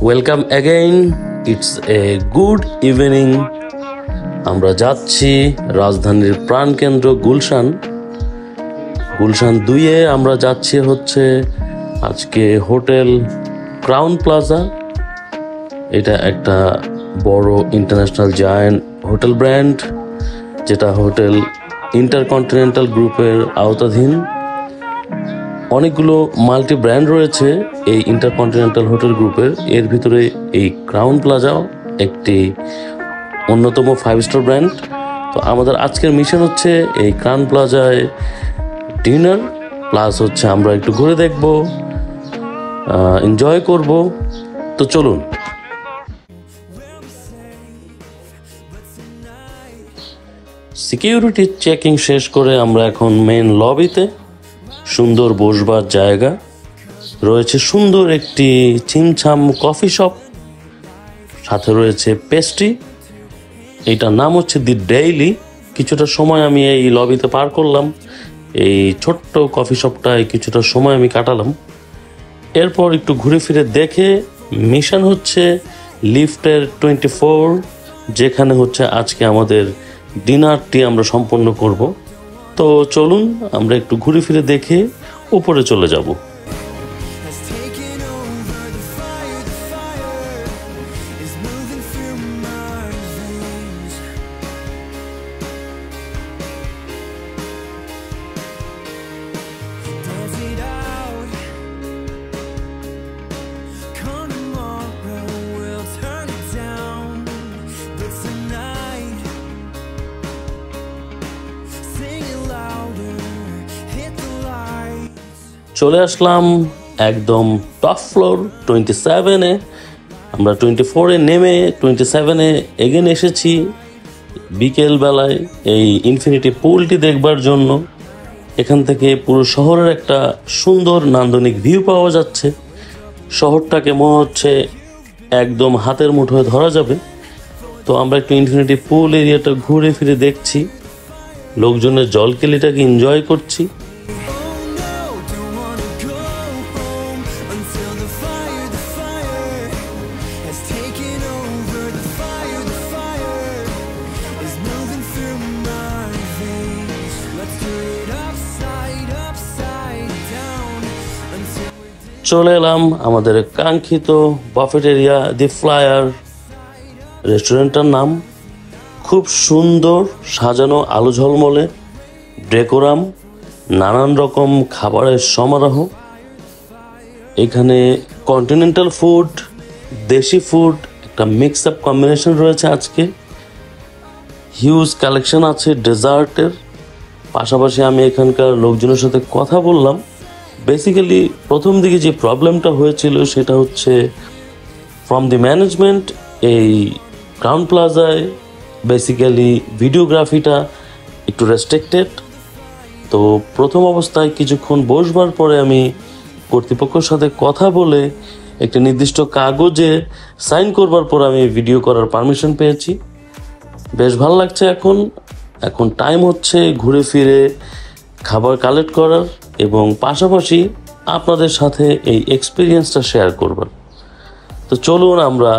Welcome again, it's a good evening. আমরা যাচ্ছি রাজধানীর প্রাণকেন্দ্র গুলশান 2-এ। আমরা যাচ্ছি হচ্ছে আজকে হোটেল ক্রাউন প্লাজা। এটা একটা বড় ইন্টারন্যাশনাল জায়ান্ট হোটেল ব্র্যান্ড, যেটা হোটেল ইন্টারকন্টিনেন্টাল গ্রুপের আওতাধীন। অনেকগুলো মাল্টি ব্র্যান্ড রয়েছে এই ইন্টারকন্টিনেন্টাল হোটেল গ্রুপের। এর ভিতরে এই ক্রাউন প্লাজাও একটি অন্যতম 5 স্টার ব্র্যান্ড। তো আমাদের আজকের মিশন হচ্ছে এই ক্রাউন প্লাজায় ডিনার, প্লাস হচ্ছে আমরা একটু ঘুরে দেখব, এনজয় করব। তো চলুন। সিকিউরিটি চেকিং শেষ করে আমরা এখন মেন লবিতে। সুন্দর বসবার জায়গা রয়েছে, সুন্দর একটি ছিমছাম কফি শপ, সাথে রয়েছে পেস্ট্রি। এইটার নাম হচ্ছে দি ডেইলি। কিছুটা সময় আমি এই লবিতে পার করলাম, এই ছোট্ট কফি শপটায় কিছুটা সময় আমি কাটালাম। এরপর একটু ঘুরে ফিরে দেখে মিশন হচ্ছে লিফটের 24, যেখানে হচ্ছে আজকে আমাদের ডিনারটি আমরা সম্পন্ন করব। তো চলুন আমরা একটু ঘুরে ফিরে দেখে উপরে চলে যাব। চলে আসলাম একদম টপ ফ্লোর 27-এ। আমরা 24-এ নেমে 27-এ এগেন এসেছি বিকেল বেলায় এই ইনফিনিটি পুলটি দেখবার জন্য। এখান থেকে পুরো শহরের একটা সুন্দর নান্দনিক ভিউ পাওয়া যাচ্ছে। শহরটাকে মনে হচ্ছে একদম হাতের মুঠোয় ধরা যাবে। তো আমরা একটু ইনফিনিটি পুল এরিয়াটা ঘুরে ফিরে দেখছি, লোকজনের জলকেলিটাকে এনজয় করছি। চলে এলাম আমাদের কাঙ্ক্ষিত বাফেট এরিয়া, দি ফ্লায়ার রেস্টুরেন্টটার নাম। খুব সুন্দর সাজানো, আলো ঝলমলে ডেকোরাম, নানান রকম খাবারের সমারোহ। এখানে কন্টিনেন্টাল ফুড, দেশি ফুড, একটা মিক্স আপ কম্বিনেশন রয়েছে আজকে। হিউজ কালেকশন আছে ডেজার্টের। পাশাপাশি আমি এখানকার লোকজনের সাথে কথা বললাম। বেসিক্যালি প্রথম দিকে যে প্রবলেমটা হয়েছিল সেটা হচ্ছে ফ্রম দি ম্যানেজমেন্ট। এই ক্রাউন প্লাজায় বেসিক্যালি ভিডিওগ্রাফিটা একটু রেস্ট্রিক্টেড। তো প্রথম অবস্থায় কিছুক্ষণ বসবার পরে আমি কর্তৃপক্ষের সাথে কথা বলে একটা নির্দিষ্ট কাগজে সাইন করবার পর আমি ভিডিও করার পারমিশন পেয়েছি। বেশ ভালো লাগছে। এখন টাইম হচ্ছে ঘুরে ফিরে খাবার কালেক্ট করার এবং পাশাপাশি আপনাদের সাথে এই এক্সপিরিয়েন্সটা শেয়ার করবার। তো চলুন আমরা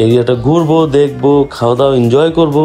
এরিয়াটা ঘুরবো, দেখবো, খাওয়া দাওয়া এনজয় করবো।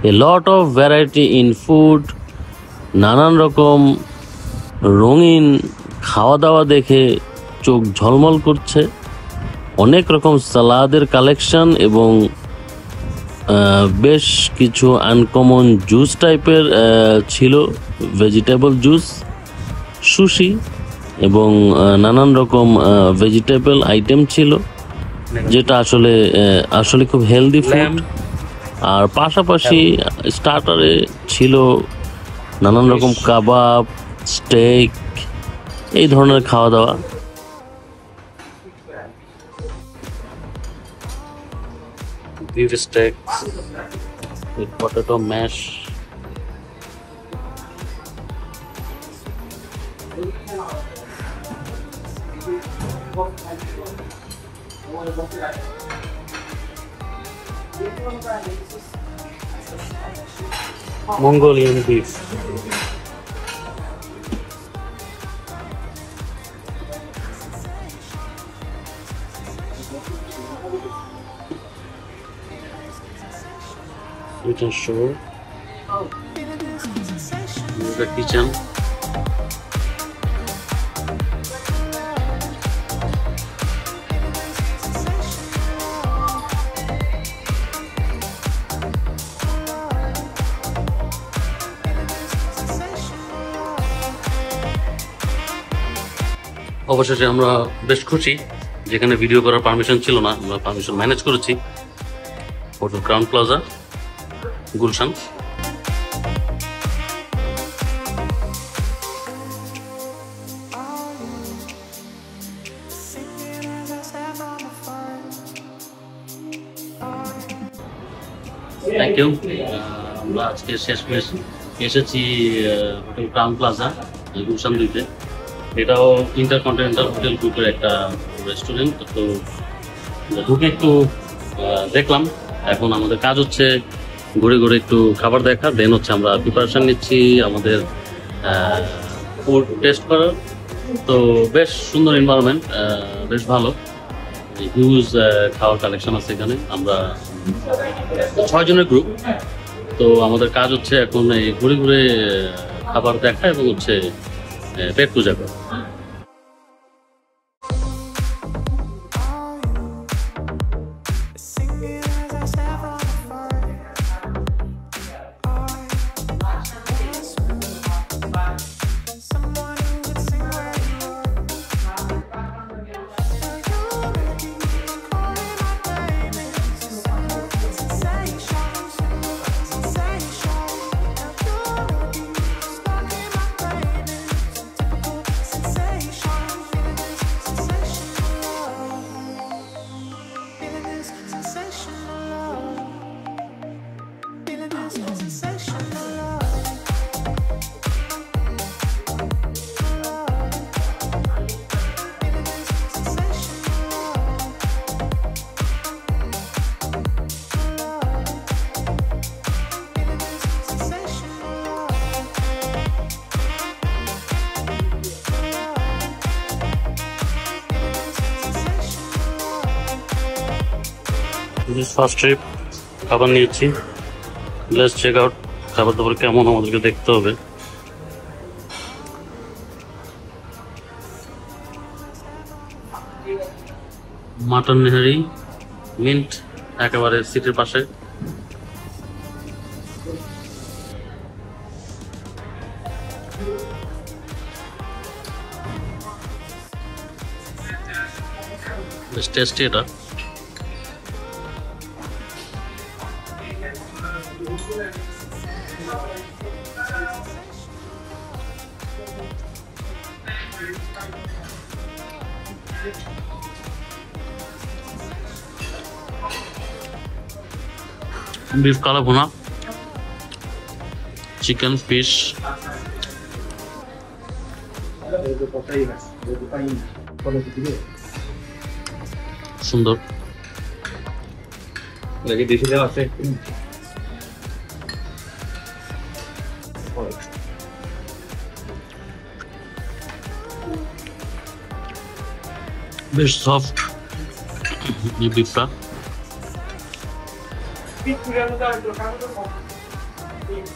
A lot of variety in food, নানান রকম রঙিন খাওয়া দাওয়া দেখে চোখ ঝলমল করছে। অনেক রকম সালাদের কালেকশন এবং বেশ কিছু আনকমন জুস টাইপের ছিল, ভেজিটেবল জুস, সুশি এবং নানান রকম ভেজিটেবল আইটেম ছিল, যেটা আসলে আসলে খুব হেলদি ফুড। আর পাশাপাশি স্টার্টারে ছিল নানান রকম কাবাব, স্টেক, এই ধরনের খাওয়া দাওয়া। beef steaks with potato mash. Mongolian beef. Sweet and sour. This is the kitchen. অবশেষে আমরা বেশ খুশি, যেখানে ভিডিও করার পারমিশন ছিল না, আমরা পারমিশন ম্যানেজ করেছি। Hotel Crown Plaza, Gulshan. Thank you. আমরা আজকে শেষমেশ এসেছি হোটেল ক্রাউন প্লাজা, গুলশান 2-তে। এটাও ইন্টারকন্টিনেন্টাল হোটেল গ্রুপের একটা রেস্টুরেন্ট। তো ঢুকে একটু দেখলাম। এখন আমাদের কাজ হচ্ছে ঘুরে ঘুরে একটু খাবার দেখা, দেন হচ্ছে আমরা প্রিপারেশন নিচ্ছি আমাদের ফুড টেস্ট করার। তো বেশ সুন্দর এনভায়রনমেন্ট, বেশ ভালো, হিউজ খাওয়ার কালেকশন আছে এখানে। আমরা 6 জনের গ্রুপ। তো আমাদের কাজ হচ্ছে এখন এই ঘুরে ঘুরে খাবার দেখা এবং হচ্ছে পেট পূজা করা। ফার্স্ট ট্রিপ খাবার নিয়েছি, লেটস চেক আউট খাবার দাবার কেমন, আমাদেরকে দেখতে হবে। মাটন নেহারি, মিন্ট একেবারে সিটের পাশে। বেশ টেস্টি এটা। বিফ কালা ভুনা, চিকেন, ফিশ, সুন্দর। বেশ সফট এই বিফটা। This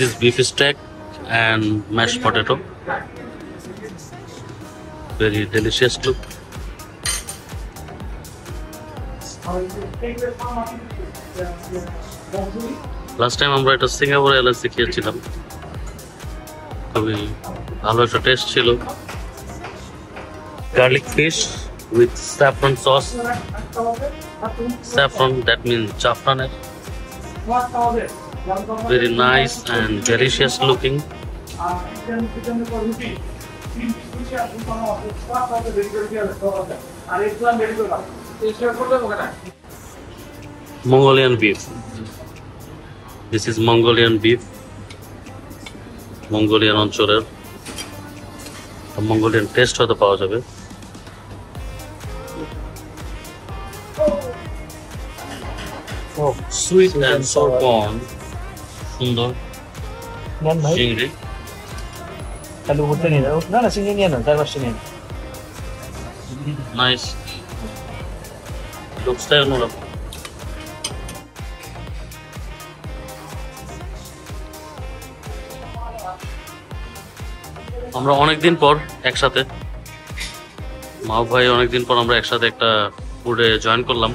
is beef steak and mashed potato. Very delicious look. Last time আমরা এটা সিঙ্গাপুর এলাচি খেয়েছিলাম, খুবই ভালো একটা টেস্ট ছিল। Garlic fish with saffron sauce. Saffron, that means saffron. Very nice and delicious looking. Mongolian beef. This is Mongolian beef. Mongolian অঞ্চলের Mongolian taste হয়তো পাওয়া যাবে। Oh, sweet and sour corn. সুন্দর চিংড়ি। আলু ভর্তা নিয়ে যাও। না না, চিংড়ি নিয়ে নাও, 4-5টা নিয়ে নাও। Nice. Looks like অন্যরকম। আমরা অনেকদিন পর একসাথে, মা ভাই অনেকদিন পর আমরা একসাথে একটা ফুডে জয়েন করলাম।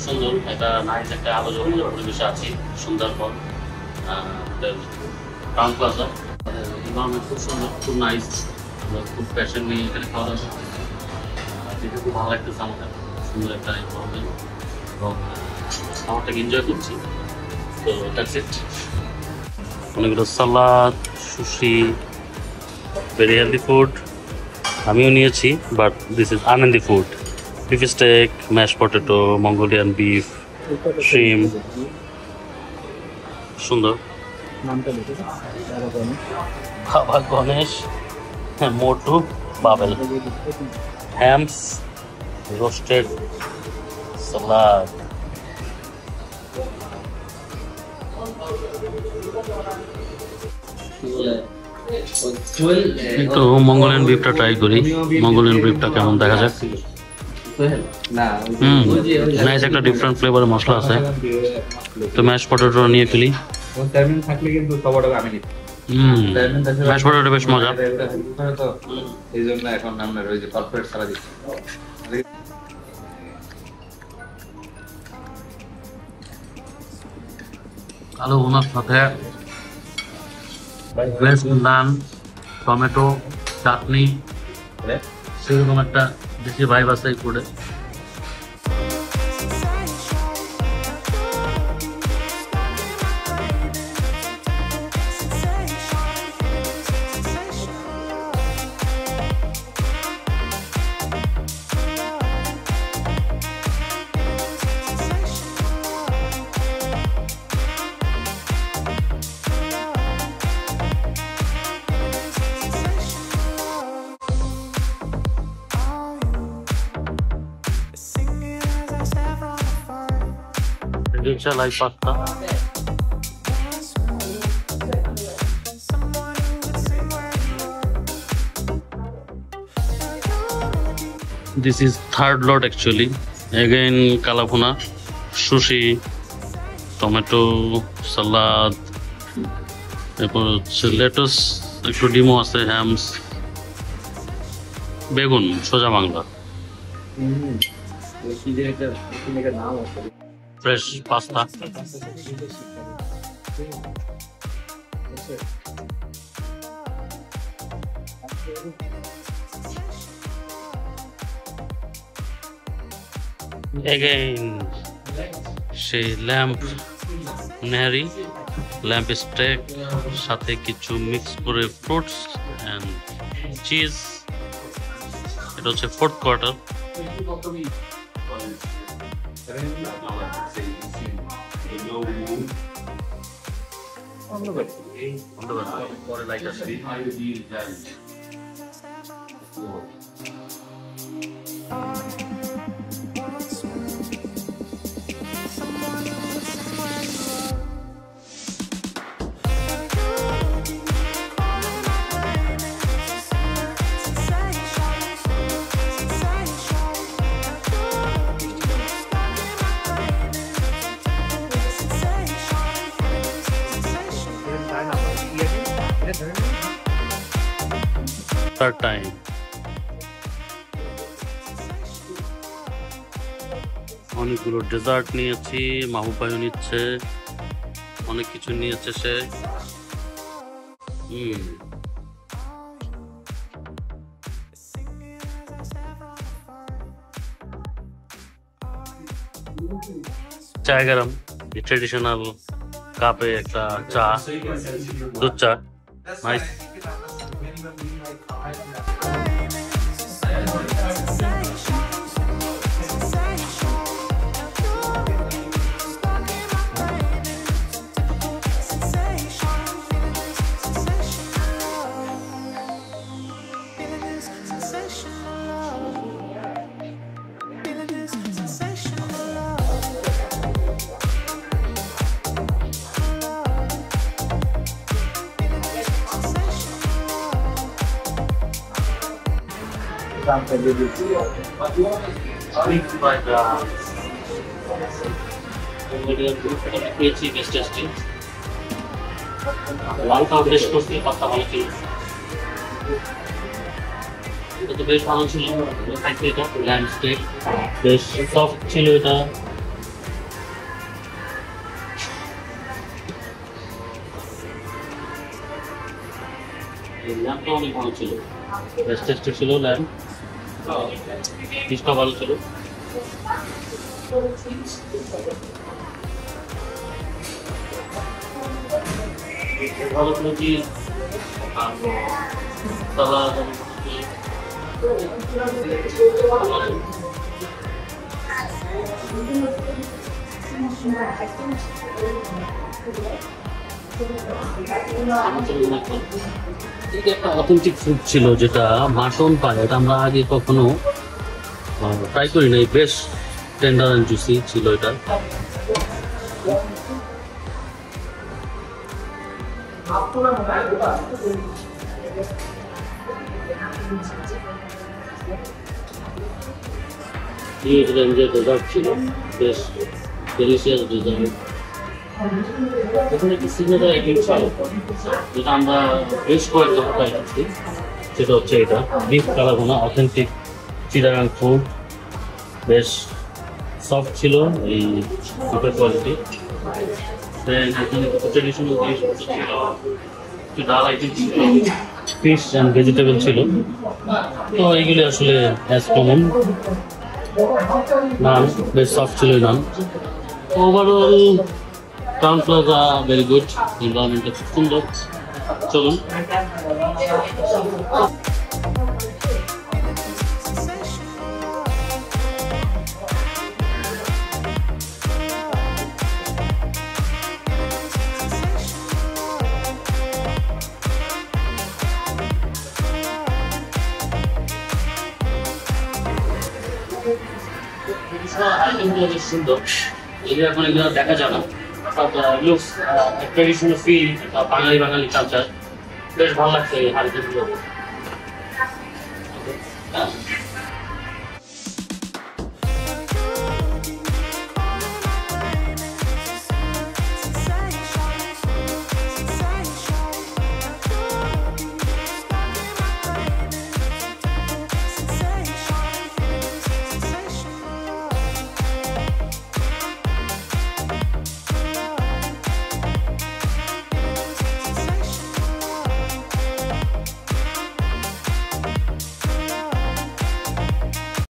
সুন্দর একটা নাইস একটা আলোচনা পরিবেশে আছি সুন্দরবন টাউন প্লাজা। এনভায়রনমেন্ট খুব সুন্দর, খুব নাইস। আমরা খুব প্যাশন নিয়ে এখানে খাওয়া দাওয়া করছি, যেটা খুব ভালো লাগতেছে আমাদের। সুন্দর একটা এনভায়রনমেন্ট এবং খাবারটাকে এনজয় করছি। তো দ্যাটস ইট। অনেকগুলো salad, sushi, very healthy food আমিও নিয়েছি, বাট দিস ইজ আনন্দি food. Beef steak, mashed potato, Mongolian beef, shrimp. সুন্দর। বাবা গণেশ, মোটু, বাবেল, hams, roasted, salad. একটু মঙ্গোলিয়ান বিফটা ট্রাই করি। মঙ্গোলিয়ান বিফটা কেমন দেখা যাক। নাইস একটা ডিফারেন্ট ফ্লেভারের মশলা আছে। তো ম্যাশ পটেটো নিয়ে ফেলি। ম্যাশ পটেটো বেশ মজা। আলু ভুনার সাথে ভেজ নান, টমেটো, চাটনি, সেরকম একটা বেশি ভাইব আছে এই ফুডে। Like pasta. This is third lot actually. Again kalabhuna, sushi, tomato, salad. এরপর লেটুস, একটু ডিমও আছে, হ্যামস, বেগুন, সোজা বাংলা। Fresh pasta. Again সেই ল্যাম্প নেহারি, ল্যাম্প স্টেক, সাথে কিছু মিক্স করে ফ্রুটস অ্যান্ড চিজ। এটা হচ্ছে ফোর্থ কোয়ার্টার। পরে লাইট আসবে। তার টাইম। অনেকগুলো ডেজার্ট নিয়েছি, মাহবুব ভাইও নিচ্ছে, অনেক কিছু নিয়েছে সে। চা গরম, ট্রেডিশনাল কাপে একটা চা, দুধ চা, নাইস। খেয়েছি বেশ টেস্টি। লালটাও বেশ করছি, পাত্তা ভালো ছিল, এটা তো বেশ ভালো ছিল। এটা ল্যান্ডস্কেপ বেশ সফট ছিল এটা। ল্যাম্পটা অনেক ভালো ছিল, বেশ টেস্টি ছিল ল্যাম্প, পিসটা ভালো ছিল। ভালো ছিল কি সালাদ, এটা একটা অথেন্টিক ফুড ছিল, যেটা মাটন পায়, এটা আমরা আগে কখনো ট্রাই করি নাই, বেশ টেন্ডার অ্যান্ড জুসি ছিল এটা। ডেজার্ট ছিল, বেশ ডেলিশিয়াস ডেজার্ট। এখানে একটি সিগনেচার আইটেম ছিল, যেটা আমরা বেশ কয়েকজন ট্রাই করছি, সেটা হচ্ছে এটা বিফ কালাভুনা, অথেন্টিক চিটাগাং ফুড, বেশ সফট ছিল এই ফুডের কোয়ালিটি। দেন এখানে কিছু ট্রেডিশনাল ডিশ ছিল, কিছু ডাল আইটেম ছিল, ফিশ অ্যান্ড ভেজিটেবল ছিল। তো এইগুলি আসলে অ্যাজ কমন। নান বেশ সফট ছিল naan. Overall town plaza very good, এনভায়রনমেন্টটা খুব সুন্দর। চলুন আইটেমগুলো বেশ সুন্দর, এগুলো এখন এগুলো দেখা যায় না, লুকস ট্রেডিশনাল ফিল, বাঙালি কালচার, বেশ ভালো লাগছে এই হাড়িগুলো।